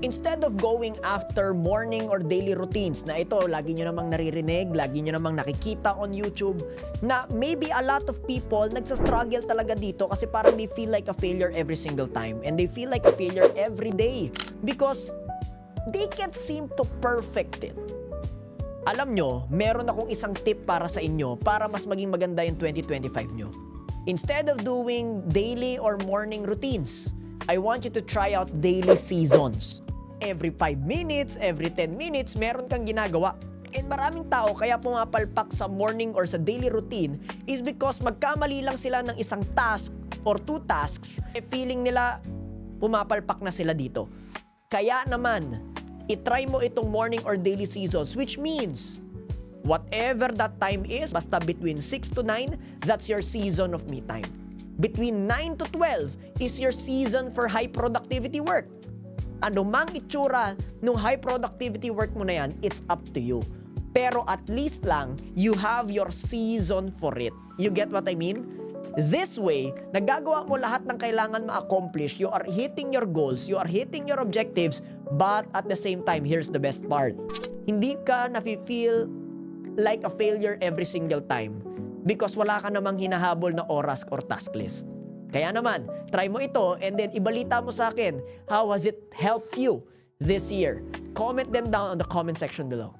Instead of going after morning or daily routines na ito, lagi nyo namang naririnig, lagi nyo namang nakikita on YouTube, na maybe a lot of people nagsastruggle talaga dito kasi parang they feel like a failure every single time and they feel like a failure every day because they can't seem to perfect it. Alam nyo, meron akong isang tip para sa inyo para mas maging maganda yung 2025 nyo. Instead of doing daily or morning routines, I want you to try out daily seasons. Every 5 minutes, every 10 minutes, meron kang ginagawa. And maraming tao kaya pumapalpak sa morning or sa daily routine is because magkamali lang sila ng isang task or 2 tasks, feeling nila pumapalpak na sila dito. Kaya naman, itry mo itong morning or daily seasons, which means whatever that time is, basta between 6 to 9, that's your season of me time. Between 9 to 12 is your season for high productivity work. Ano mang itsura nung high productivity work mo na yan, it's up to you. Pero at least lang, you have your season for it. You get what I mean? This way, nagagawa mo lahat ng kailangan ma-accomplish. You are hitting your goals, you are hitting your objectives, but at the same time, here's the best part. Hindi ka nafe-feel like a failure every single time because wala ka namang hinahabol na oras or task list. Kaya naman, try mo ito and then ibalita mo sa akin, how has it helped you this year? Comment them down on the comment section below.